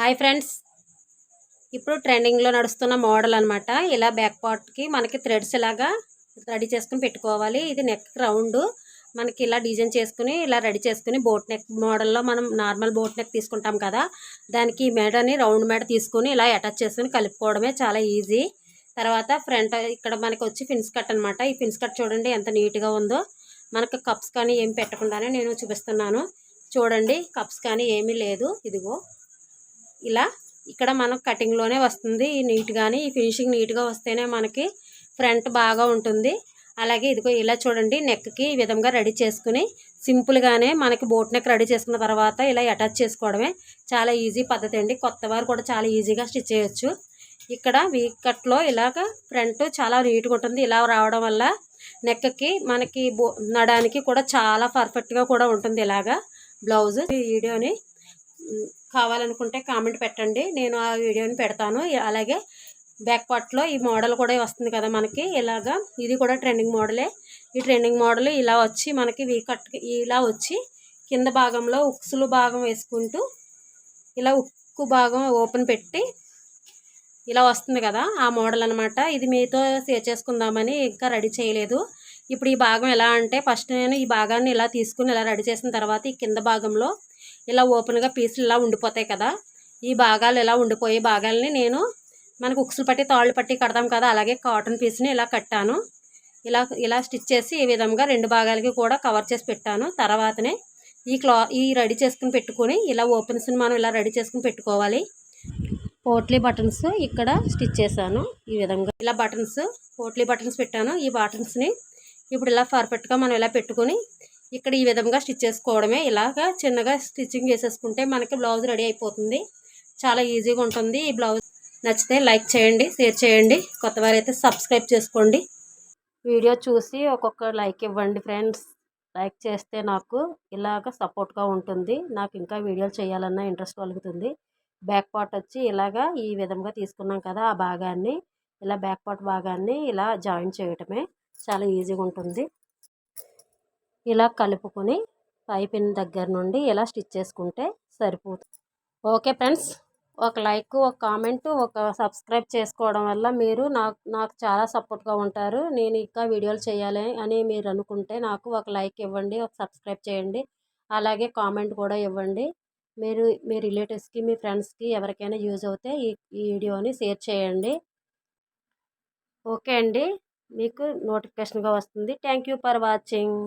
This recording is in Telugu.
హాయ్ ఫ్రెండ్స్, ఇప్పుడు ట్రెండింగ్లో నడుస్తున్న మోడల్ అనమాట. ఇలా బ్యాక్ పార్ట్కి మనకి థ్రెడ్స్ ఇలాగా రెడీ చేసుకుని పెట్టుకోవాలి. ఇది నెక్ రౌండ్ మనకి ఇలా డిజైన్ చేసుకుని ఇలా రెడీ చేసుకుని బోట్ నెక్ మోడల్లో మనం నార్మల్ బోట్ నెక్ తీసుకుంటాం కదా, దానికి మెడని రౌండ్ మెడ తీసుకుని ఇలా అటాచ్ చేసుకుని కలుపుకోవడమే చాలా ఈజీ. తర్వాత ఫ్రంట్ ఇక్కడ మనకి వచ్చి ఫిన్స్ కట్ అనమాట. ఈ ఫిన్స్ కట్ చూడండి ఎంత నీట్గా ఉందో. మనకు కప్స్ కానీ ఏమి పెట్టకుండానే నేను చూపిస్తున్నాను. చూడండి, కప్స్ కానీ ఏమీ లేదు. ఇదిగో ఇలా ఇక్కడ మనకు కటింగ్లోనే వస్తుంది నీట్గాని. ఈ ఫినిషింగ్ నీట్గా వస్తేనే మనకి ఫ్రంట్ బాగా ఉంటుంది. అలాగే ఇదిగో ఇలా చూడండి, నెక్కి ఈ విధంగా రెడీ చేసుకుని సింపుల్గానే మనకి బోట్ నెక్ రెడీ చేసుకున్న తర్వాత ఇలా అటాచ్ చేసుకోవడమే చాలా ఈజీ పద్ధతి అండి. కొత్త వారు కూడా చాలా ఈజీగా స్టిచ్ చేయొచ్చు. ఇక్కడ వీ కట్లో ఇలాగ ఫ్రంట్ చాలా నీట్గా ఉంటుంది. ఇలా రావడం వల్ల నెక్కి మనకి నడానికి కూడా చాలా పర్ఫెక్ట్గా కూడా ఉంటుంది. ఇలాగా బ్లౌజ్ ఈ వీడియోని కావాలనుకుంటే కామెంట్ పెట్టండి, నేను ఆ వీడియోని పెడతాను. అలాగే బ్యాక్ పార్ట్లో ఈ మోడల్ కూడా వస్తుంది కదా మనకి ఇలాగా. ఇది కూడా ట్రెండింగ్ మోడలే. ఈ ట్రెండింగ్ మోడల్ ఇలా వచ్చి మనకి వీ కట్ ఇలా వచ్చి కింద భాగంలో ఉక్సులు భాగం వేసుకుంటూ ఇలా ఉక్కు భాగం ఓపెన్ పెట్టి ఇలా వస్తుంది కదా, ఆ మోడల్ అనమాట. ఇది మీతో షేర్ చేసుకుందామని ఇంకా రెడీ చేయలేదు. ఇప్పుడు ఈ భాగం ఎలా అంటే ఫస్ట్ నేను ఈ భాగాన్ని ఇలా తీసుకుని ఇలా రెడీ చేసిన తర్వాత ఈ కింద భాగంలో ఇలా ఓపెన్గా పీసులు ఇలా ఉండిపోతాయి కదా, ఈ భాగాలు ఇలా ఉండిపోయే భాగాలని నేను మనకు ఉక్సులు పట్టి తాళ్ళు పట్టి కడతాం కదా, అలాగే కాటన్ పీస్ని ఇలా కట్టాను. ఇలా స్టిచ్ చేసి ఈ విధంగా రెండు భాగాలకి కూడా కవర్ చేసి పెట్టాను. తర్వాతనే ఈ రెడీ చేసుకుని పెట్టుకొని ఇలా ఓపెన్స్ని మనం ఇలా రెడీ చేసుకుని పెట్టుకోవాలి. పోట్లీ బటన్స్ ఇక్కడ స్టిచ్ చేశాను. ఈ విధంగా ఇలా పోట్లీ బటన్స్ పెట్టాను. ఈ బటన్స్ని ఇప్పుడు ఇలా పర్ఫెక్ట్గా మనం ఇలా పెట్టుకొని ఇక్కడ ఈ విధంగా స్టిచ్ చేసుకోవడమే. ఇలాగా చిన్నగా స్టిచ్చింగ్ చేసేసుకుంటే మనకి బ్లౌజ్ రెడీ అయిపోతుంది. చాలా ఈజీగా ఉంటుంది. ఈ బ్లౌజ్ నచ్చితే లైక్ చేయండి, షేర్ చేయండి. కొత్త వారైతే సబ్స్క్రైబ్ చేసుకోండి. వీడియో చూసి ఒక్కొక్క లైక్ ఇవ్వండి ఫ్రెండ్స్. లైక్ చేస్తే నాకు ఇలాగ సపోర్ట్గా ఉంటుంది. నాకు ఇంకా వీడియోలు చేయాలన్న ఇంట్రెస్ట్ కలుగుతుంది. బ్యాక్ పార్ట్ వచ్చి ఇలాగా ఈ విధంగా తీసుకున్నాం కదా, ఆ భాగాన్ని ఇలా బ్యాక్ పార్ట్ భాగాన్ని ఇలా జాయిన్ చేయటమే చాలా ఈజీగా ఉంటుంది. ఇలా కలుపుకొని పైపిన్ దగ్గర నుండి ఇలా స్టిచ్ చేసుకుంటే సరిపోతుంది. ఓకే ఫ్రెండ్స్, ఒక లైక్, ఒక కామెంట్, ఒక సబ్స్క్రైబ్ చేసుకోవడం వల్ల మీరు నాకు చాలా సపోర్ట్గా ఉంటారు. నేను ఇంకా వీడియోలు చేయాలి అని మీరు అనుకుంటే నాకు ఒక లైక్ ఇవ్వండి, ఒక సబ్స్క్రైబ్ చేయండి, అలాగే కామెంట్ కూడా ఇవ్వండి. మీరు మీ రిలేటివ్స్కి, మీ ఫ్రెండ్స్కి ఎవరికైనా యూజ్ అవుతే ఈ వీడియోని షేర్ చేయండి. ఓకే అండి, మీకు నోటిఫికేషన్గా వస్తుంది. Thank you for watching.